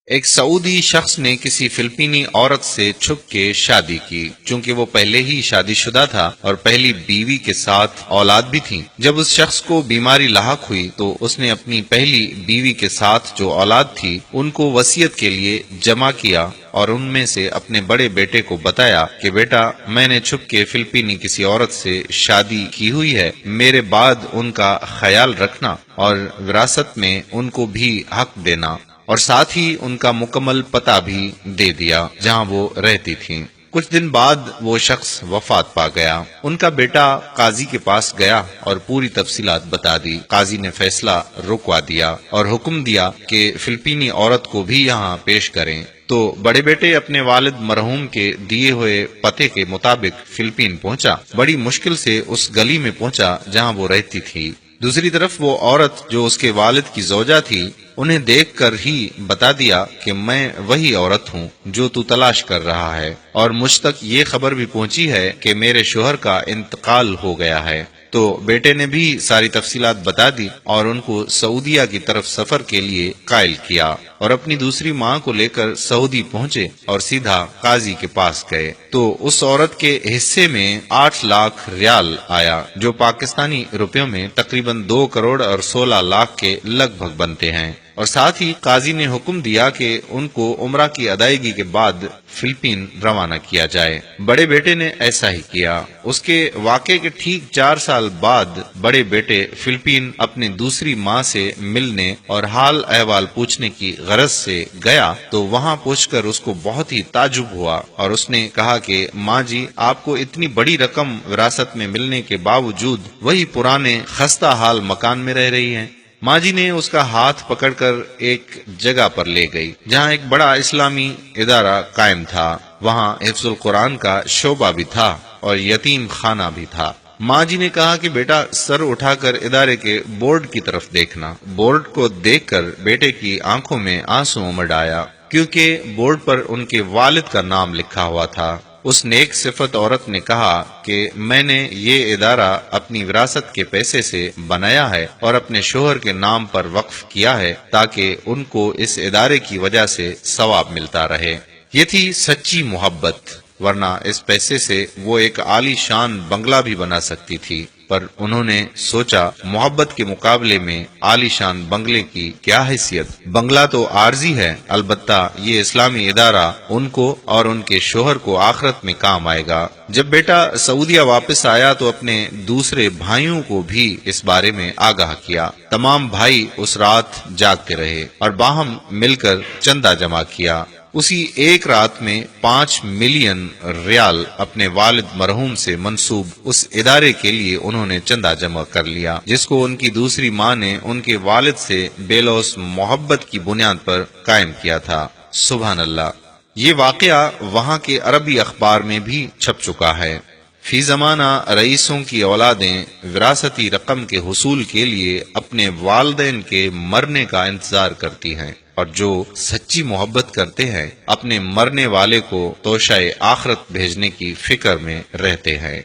ایک سعودی شخص نے کسی فلپینی عورت سے چھپ کے شادی کی، چونکہ وہ پہلے ہی شادی شدہ تھا اور پہلی بیوی کے ساتھ اولاد بھی تھی۔ جب اس شخص کو بیماری لاحق ہوئی تو اس نے اپنی پہلی بیوی کے ساتھ جو اولاد تھی ان کو وصیت کے لیے جمع کیا اور ان میں سے اپنے بڑے بیٹے کو بتایا کہ بیٹا، میں نے چھپ کے فلپینی کسی عورت سے شادی کی ہوئی ہے، میرے بعد ان کا خیال رکھنا اور وراثت میں ان کو بھی حق دینا، اور ساتھ ہی ان کا مکمل پتہ بھی دے دیا جہاں وہ رہتی تھیں۔ کچھ دن بعد وہ شخص وفات پا گیا۔ ان کا بیٹا قاضی کے پاس گیا اور پوری تفصیلات بتا دی۔ قاضی نے فیصلہ رکوا دیا اور حکم دیا کہ فلپینی عورت کو بھی یہاں پیش کریں۔ تو بڑے بیٹے اپنے والد مرحوم کے دیے ہوئے پتے کے مطابق فلپین پہنچا۔ بڑی مشکل سے اس گلی میں پہنچا جہاں وہ رہتی تھی۔ دوسری طرف وہ عورت جو اس کے والد کی زوجہ تھی، انہیں دیکھ کر ہی بتا دیا کہ میں وہی عورت ہوں جو تو تلاش کر رہا ہے، اور مجھ تک یہ خبر بھی پہنچی ہے کہ میرے شوہر کا انتقال ہو گیا ہے۔ تو بیٹے نے بھی ساری تفصیلات بتا دی اور ان کو سعودیہ کی طرف سفر کے لیے قائل کیا، اور اپنی دوسری ماں کو لے کر سعودی پہنچے اور سیدھا قاضی کے پاس گئے۔ تو اس عورت کے حصے میں 8 لاکھ ریال آیا، جو پاکستانی روپیوں میں تقریباً 2 کروڑ اور 16 لاکھ کے لگ بھگ بنتے ہیں، اور ساتھ ہی قاضی نے حکم دیا کہ ان کو عمرہ کی ادائیگی کے بعد فلپین روانہ کیا جائے۔ بڑے بیٹے نے ایسا ہی کیا۔ اس کے واقعے کے ٹھیک 4 سال بعد بڑے بیٹے فلپین اپنی دوسری ماں سے ملنے اور حال احوال پوچھنے کی غرض سے گیا، تو وہاں پہنچ کر اس کو بہت ہی تعجب ہوا، اور اس نے کہا کہ ماں جی، آپ کو اتنی بڑی رقم وراثت میں ملنے کے باوجود وہی پرانے خستہ حال مکان میں رہ رہی ہیں۔ ماں جی نے اس کا ہاتھ پکڑ کر ایک جگہ پر لے گئی جہاں ایک بڑا اسلامی ادارہ قائم تھا۔ وہاں حفظ القرآن کا شعبہ بھی تھا اور یتیم خانہ بھی تھا۔ ماں جی نے کہا کہ بیٹا، سر اٹھا کر ادارے کے بورڈ کی طرف دیکھنا۔ بورڈ کو دیکھ کر بیٹے کی آنکھوں میں آنسو امڑ آیا، کیونکہ بورڈ پر ان کے والد کا نام لکھا ہوا تھا۔ اس نیک صفت عورت نے کہا کہ میں نے یہ ادارہ اپنی وراثت کے پیسے سے بنایا ہے اور اپنے شوہر کے نام پر وقف کیا ہے، تاکہ ان کو اس ادارے کی وجہ سے ثواب ملتا رہے۔ یہ تھی سچی محبت، ورنہ اس پیسے سے وہ ایک عالی شان بنگلہ بھی بنا سکتی تھی، پر انہوں نے سوچا محبت کے مقابلے میں عالی شان بنگلے کی کیا حیثیت، بنگلہ تو عارضی ہے، البتہ یہ اسلامی ادارہ ان کو اور ان کے شوہر کو آخرت میں کام آئے گا۔ جب بیٹا سعودیہ واپس آیا تو اپنے دوسرے بھائیوں کو بھی اس بارے میں آگاہ کیا۔ تمام بھائی اس رات جاگتے رہے اور باہم مل کر چندہ جمع کیا۔ اسی ایک رات میں 5 ملین ریال اپنے والد مرحوم سے منسوب اس ادارے کے لیے انہوں نے چندہ جمع کر لیا، جس کو ان کی دوسری ماں نے ان کے والد سے بے لوث محبت کی بنیاد پر قائم کیا تھا۔ سبحان اللہ! یہ واقعہ وہاں کے عربی اخبار میں بھی چھپ چکا ہے۔ فی زمانہ رئیسوں کی اولادیں وراثتی رقم کے حصول کے لیے اپنے والدین کے مرنے کا انتظار کرتی ہیں، اور جو سچی محبت کرتے ہیں اپنے مرنے والے کو توشہ آخرت بھیجنے کی فکر میں رہتے ہیں۔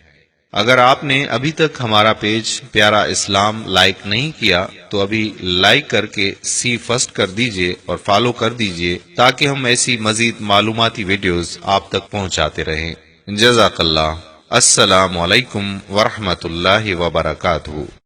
اگر آپ نے ابھی تک ہمارا پیج پیارا اسلام لائک نہیں کیا تو ابھی لائک کر کے سی فرسٹ کر دیجئے اور فالو کر دیجئے، تاکہ ہم ایسی مزید معلوماتی ویڈیوز آپ تک پہنچاتے رہیں۔ جزاک اللہ۔ السلام علیکم ورحمۃ اللہ وبرکاتہ۔